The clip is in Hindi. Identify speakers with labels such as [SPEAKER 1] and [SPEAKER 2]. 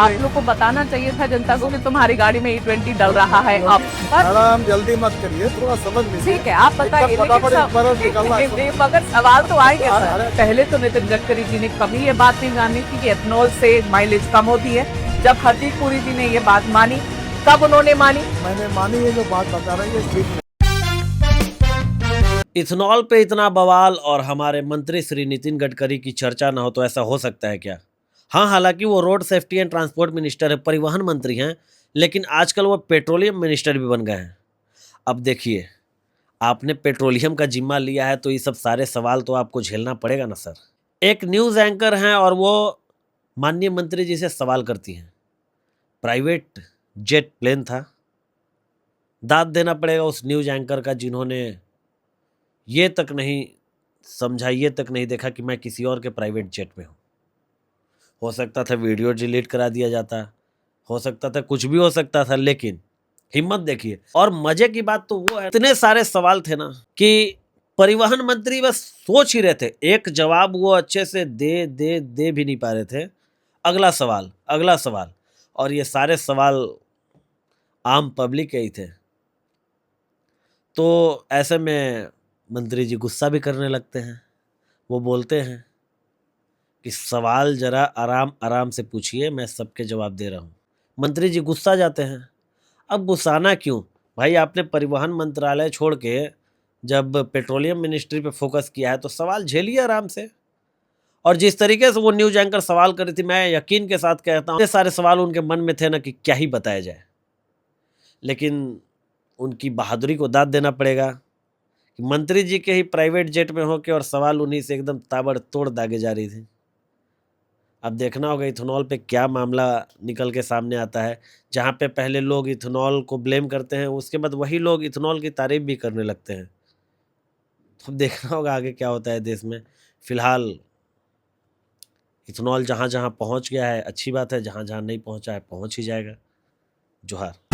[SPEAKER 1] आप लोग को बताना चाहिए था जनता को कि तुम्हारी गाड़ी में E20 डल रहा है अब।
[SPEAKER 2] मैडम जल्दी मत करिए, थोड़ा समझ लीजिए।
[SPEAKER 1] ठीक है, आप बताइए,
[SPEAKER 2] फटाफट इस बरस निकलना है।
[SPEAKER 1] मगर सवाल तो आएंगे सर।
[SPEAKER 2] अरे-
[SPEAKER 1] पहले तो नितिन गडकरी जी ने कभी ये बात नहीं जानी थी कि एथनॉल से माइलेज कम होती है। जब हरदीप पुरी जी ने ये बात मानी, तब उन्होंने मानी।
[SPEAKER 2] मैंने मानी ये जो बात बता रही है ठीक नहीं।
[SPEAKER 3] इथनॉल पे इतना बवाल और हमारे मंत्री श्री नितिन गडकरी की चर्चा ना हो तो ऐसा हो सकता है क्या? हाँ, हालांकि वो road safety and transport minister है, परिवहन मंत्री हैं, लेकिन आजकल वो पेट्रोलियम मिनिस्टर भी बन गए हैं। अब देखिए, आपने पेट्रोलियम का जिम्मा लिया है तो ये सब सारे सवाल तो आपको झेलना पड़ेगा ना सर। एक न्यूज़ एंकर हैं और वो माननीय मंत्री जी से सवाल करती हैं। प्राइवेट जेट प्लेन था, दाद देना पड़ेगा उस न्यूज़ एंकर का जिन्होंने ये तक नहीं समझा, ये तक नहीं देखा कि मैं किसी और के प्राइवेट जेट में हूँ। हो सकता था वीडियो डिलीट करा दिया जाता, हो सकता था कुछ भी हो सकता था, लेकिन हिम्मत देखिए। और मजे की बात तो वो है, इतने सारे सवाल थे ना कि परिवहन मंत्री बस सोच ही रहे थे, एक जवाब वो अच्छे से दे भी नहीं पा रहे थे। अगला सवाल, अगला सवाल, और ये सारे सवाल आम पब्लिक के ही थे। तो ऐसे में मंत्री जी गुस्सा भी करने लगते हैं। वो बोलते हैं कि सवाल जरा आराम आराम से पूछिए, मैं सबके जवाब दे रहा हूँ। मंत्री जी गुस्सा जाते हैं। अब गुस्साना क्यों भाई, आपने परिवहन मंत्रालय छोड़ के जब पेट्रोलियम मिनिस्ट्री पे फोकस किया है तो सवाल झेलिए आराम से। और जिस तरीके से वो न्यूज एंकर सवाल कर रही थी, मैं यकीन के साथ कहता हूँ इतने सारे सवाल उनके मन में थे ना कि क्या ही बताया जाए। लेकिन उनकी बहादुरी को दाद देना पड़ेगा कि मंत्री जी के ही प्राइवेट जेट में होके और सवाल उन्हीं से एकदम ताबड़तोड़ दागे जा रही थी। अब देखना होगा इथेनॉल पे क्या मामला निकल के सामने आता है। जहाँ पे पहले लोग इथेनॉल को ब्लेम करते हैं, उसके बाद वही लोग इथेनॉल की तारीफ भी करने लगते हैं। तो अब देखना होगा आगे क्या होता है देश में। फिलहाल इथेनॉल जहाँ जहाँ पहुँच गया है अच्छी बात है, जहाँ जहाँ नहीं पहुँचा है पहुँच ही जाएगा। जोहार।